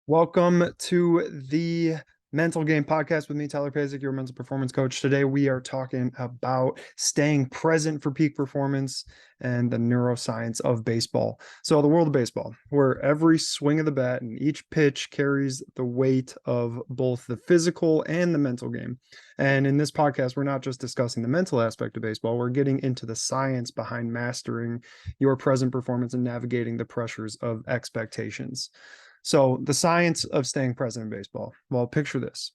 Welcome to the Mental Game Podcast with me, Tyler Pazik, your mental performance coach. Today, we are talking about staying present for peak performance and the neuroscience of baseball. So, the world of baseball, where every swing of the bat and each pitch carries the weight of both the physical and the mental game. And in this podcast, we're not just discussing the mental aspect of baseball, we're getting into the science behind mastering your present performance and navigating the pressures of expectations. So the science of staying present in baseball. Well, picture this.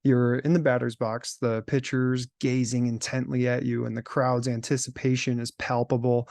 You're in the batter's box, the pitcher's gazing intently at you, and the crowd's anticipation is palpable.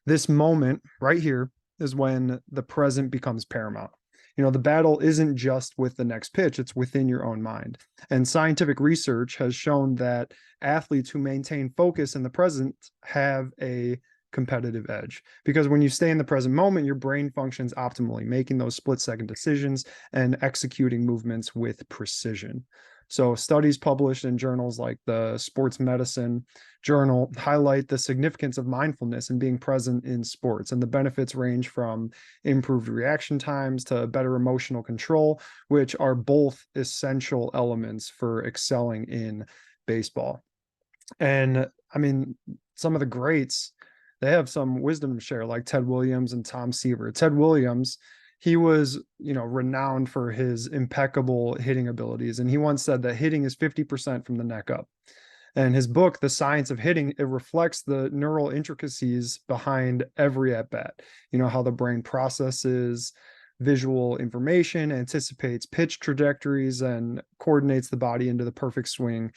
This moment right here is when the present becomes paramount. The battle isn't just with the next pitch, it's within your own mind. And scientific research has shown that athletes who maintain focus in the present have a competitive edge, because when you stay in the present moment, your brain functions optimally, making those split-second decisions and executing movements with precision. So studies published in journals like the Sports Medicine Journal highlight the significance of mindfulness and being present in sports, and the benefits range from improved reaction times to better emotional control, which are both essential elements for excelling in baseball. And I mean, some of the greats, they have some wisdom to share, like Ted Williams and Tom Seaver. Ted Williams, he was, renowned for his impeccable hitting abilities. And he once said that hitting is 50% from the neck up. And his book, The Science of Hitting, it reflects the neural intricacies behind every at bat. How the brain processes visual information, anticipates pitch trajectories, and coordinates the body into the perfect swing.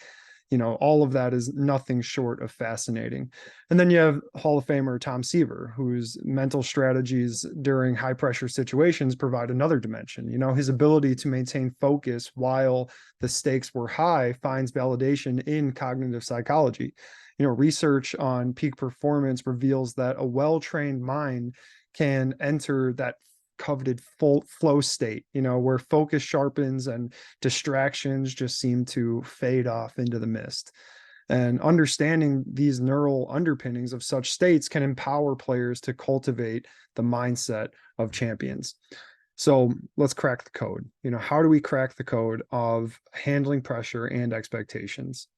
All of that is nothing short of fascinating. And then you have Hall of Famer Tom Seaver, whose mental strategies during high pressure situations provide another dimension. His ability to maintain focus while the stakes were high finds validation in cognitive psychology. Research on peak performance reveals that a well-trained mind can enter that coveted full flow state, where focus sharpens and distractions just seem to fade off into the mist. And understanding these neural underpinnings of such states can empower players to cultivate the mindset of champions. So let's crack the code. How do we crack the code of handling pressure and expectations?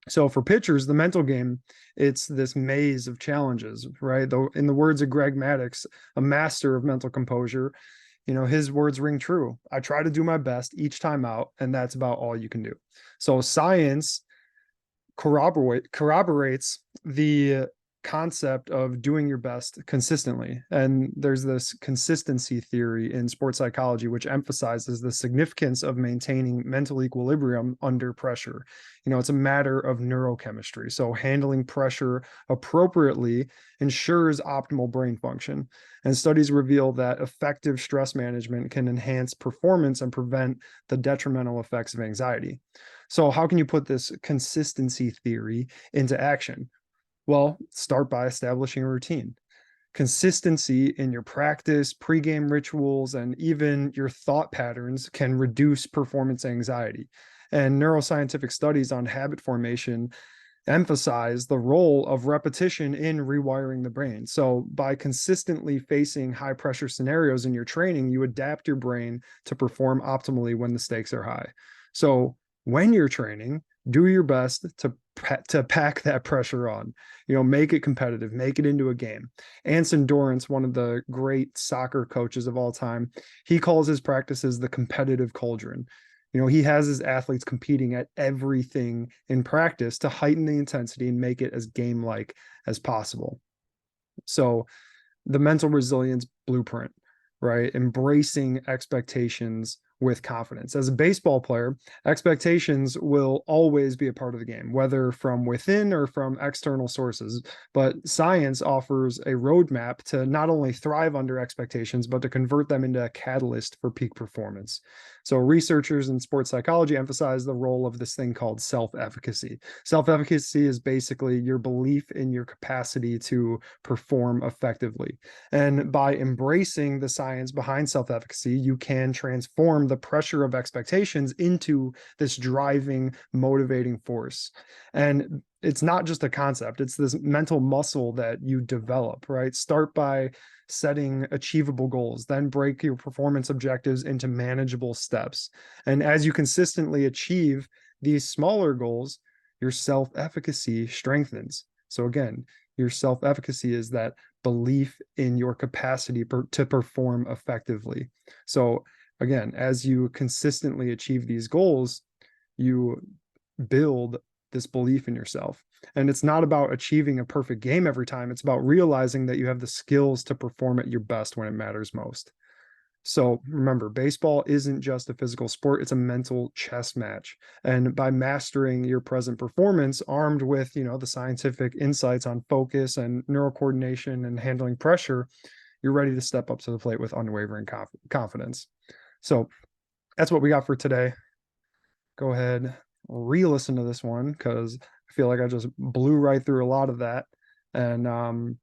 So for pitchers, the mental game, it's this maze of challenges, right? Though, in the words of Greg Maddux, a master of mental composure, his words ring true. I try to do my best each time out, and that's about all you can do. So science corroborates the concept of doing your best consistently. And there's this consistency theory in sports psychology, which emphasizes the significance of maintaining mental equilibrium under pressure. It's a matter of neurochemistry. So handling pressure appropriately ensures optimal brain function. And studies reveal that effective stress management can enhance performance and prevent the detrimental effects of anxiety. So how can you put this consistency theory into action? Well, start by establishing a routine. Consistency in your practice, pregame rituals, and even your thought patterns can reduce performance anxiety. And neuroscientific studies on habit formation emphasize the role of repetition in rewiring the brain. So, by consistently facing high pressure scenarios in your training, you adapt your brain to perform optimally when the stakes are high. So, when you're training, do your best to pack that pressure on. Make it competitive, make it into a game. Anson Dorrance, one of the great soccer coaches of all time, he calls his practices the competitive cauldron. He has his athletes competing at everything in practice to heighten the intensity and make it as game-like as possible. So the mental resilience blueprint, right? Embracing expectations with confidence. As a baseball player, expectations will always be a part of the game, whether from within or from external sources. But science offers a roadmap to not only thrive under expectations, but to convert them into a catalyst for peak performance. So researchers in sports psychology emphasize the role of this thing called self-efficacy. Self-efficacy is basically your belief in your capacity to perform effectively. And by embracing the science behind self-efficacy, you can transform the pressure of expectations into this driving, motivating force. And it's not just a concept, it's this mental muscle that you develop, right? Start by setting achievable goals, then break your performance objectives into manageable steps. And as you consistently achieve these smaller goals, your self-efficacy strengthens. So again, your self-efficacy is that belief in your capacity to perform effectively. So again, as you consistently achieve these goals, you build this belief in yourself. And it's not about achieving a perfect game every time. It's about realizing that you have the skills to perform at your best when it matters most. So remember, baseball isn't just a physical sport, it's a mental chess match. And by mastering your present performance, armed with, the scientific insights on focus and neural coordination and handling pressure, you're ready to step up to the plate with unwavering confidence. So that's what we got for today. Go ahead, re-listen to this one because I feel like I just blew right through a lot of that. And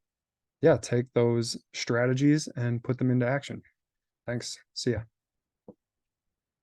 yeah, take those strategies and put them into action. Thanks. See ya.